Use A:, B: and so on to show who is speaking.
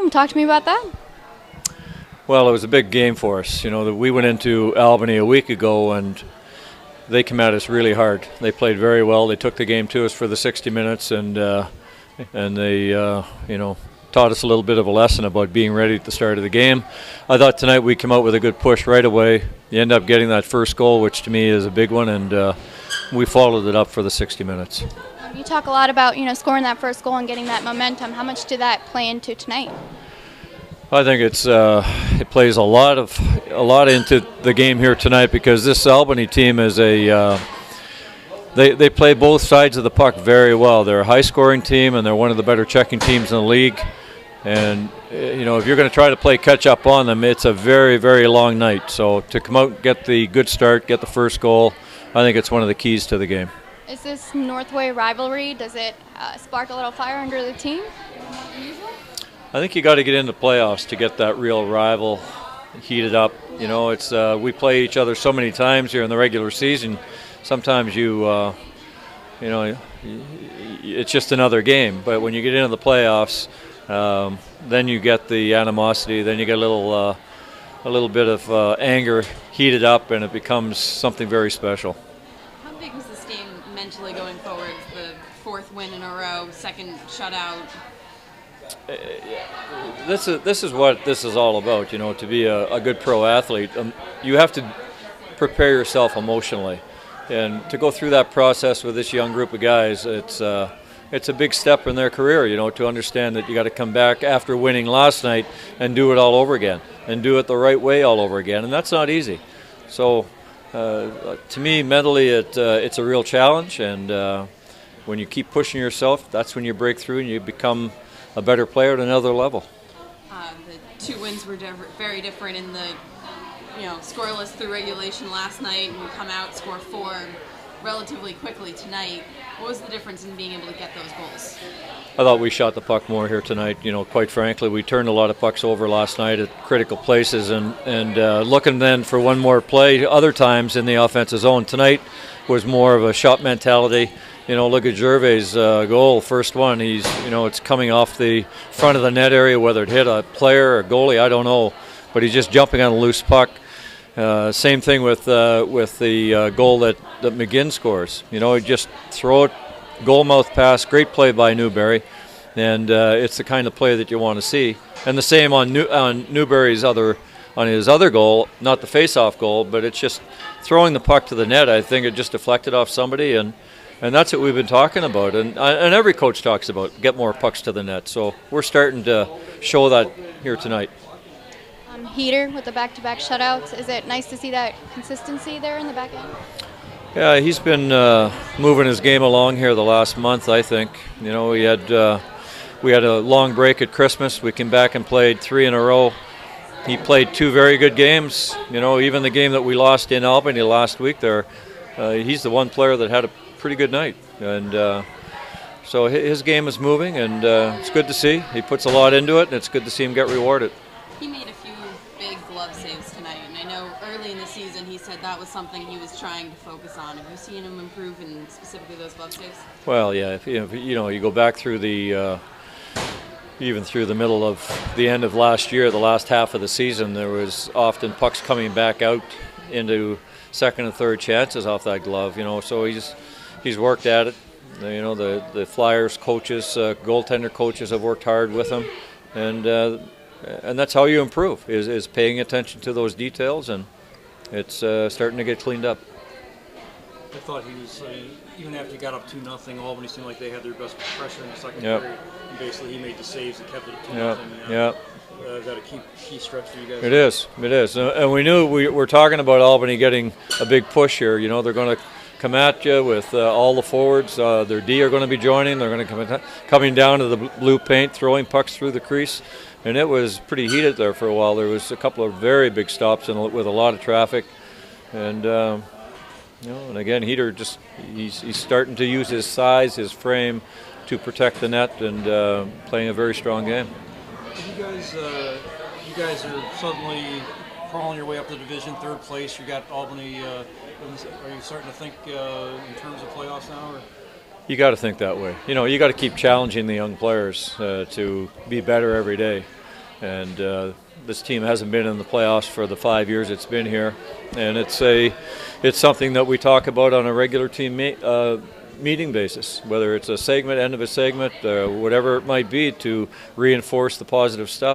A: game. Talk to me about that.
B: Well, it was a big game for us. We went into Albany a week ago, and they came at us really hard. They played very well. They took the game to us for the 60 minutes, and they, taught us a little bit of a lesson about being ready at the start of the game. I thought tonight we came out with a good push right away. You end up getting that first goal, which to me is a big one, and we followed it up for the 60 minutes.
A: You talk a lot about scoring that first goal and getting that momentum. How much did that play into tonight?
B: I think it plays a lot into the game here tonight, because this Albany team is they play both sides of the puck very well. They're a high-scoring team, and they're one of the better checking teams in the league. And if you're going to try to play catch-up on them, it's a very, very long night. So to come out and get the good start, get the first goal, I think it's one of the keys to the game.
A: Is this Northway rivalry, does it spark a little fire under the team?
B: I think you got to get into playoffs to get that real rival heated up. It's we play each other so many times here in the regular season. Sometimes it's just another game. But when you get into the playoffs, then you get the animosity. Then you get a little bit of anger heated up, and it becomes something very special.
C: How big was this game mentally going forward? The fourth win in a row, second shutout.
B: This is what this is all about. To be a good pro athlete, you have to prepare yourself emotionally, and to go through that process with this young group of guys, it's a big step in their career. To understand that you got to come back after winning last night and do it all over again, and do it the right way all over again, and that's not easy. So, to me, mentally, it's a real challenge, and when you keep pushing yourself, that's when you break through and you become a better player at another level.
C: The two wins were very different in the, scoreless through regulation last night, and you come out, score 4 relatively quickly tonight. What was the difference in being able to get those goals?
B: I thought we shot the puck more here tonight. Quite frankly, we turned a lot of pucks over last night at critical places, and looking then for one more play other times in the offensive zone. Tonight was more of a shot mentality. Look at Gervais' goal, first one. He's, it's coming off the front of the net area, whether it hit a player or a goalie, I don't know. But he's just jumping on a loose puck. Same thing with the goal that McGinn scores. He just throw it, goal mouth pass, great play by Newberry. And it's the kind of play that you want to see. And the same on Newberry's his other goal, not the face-off goal, but it's just throwing the puck to the net. I think it just deflected off somebody, and that's what we've been talking about, and every coach talks about, get more pucks to the net. So we're starting to show that here tonight.
A: Heater with the back-to-back shutouts, is it nice to see that consistency there in the back end?
B: Yeah, he's been moving his game along here the last month, I think. We had a long break at Christmas. We came back and played 3 in a row. He played 2 very good games. Even the game that we lost in Albany last week there, he's the one player that had a pretty good night, and so his game is moving, and it's good to see. He puts a lot into it, and it's good to see him get rewarded.
C: He made a few big glove saves tonight, and I know early in the season he said that was something he was trying to focus on. Have you seen him improve in specifically those glove saves?
B: Well, yeah. If you go back through even through the middle of the end of last year, the last half of the season, there was often pucks coming back out into second and third chances off that glove. So he's worked at it. The Flyers coaches, goaltender coaches have worked hard with him, and that's how you improve, is paying attention to those details, and it's starting to get cleaned up.
D: I thought he was, even after he got up 2-0, Albany seemed like they had their best pressure in the second period, and basically he made the saves and kept it at 2-0.
B: Yeah.
D: Is that a key stretch for you guys?
B: It is, and we knew we were talking about Albany getting a big push here. They're going to come at you with all the forwards. Their D are going to be joining. They're going to coming down to the blue paint, throwing pucks through the crease, and it was pretty heated there for a while. There was a couple of very big stops with a lot of traffic, and and again, Heater he's starting to use his size, his frame, to protect the net, and playing a very strong game.
D: You guys are suddenly crawling your way up the division, 3rd place. You got Albany. Are you starting to think in terms of playoffs now? Or?
B: You got to think that way. You got to keep challenging the young players to be better every day. And this team hasn't been in the playoffs for the 5 years it's been here, and it's something that we talk about on a regular team meeting basis, whether it's a segment, end of a segment, whatever it might be, to reinforce the positive stuff.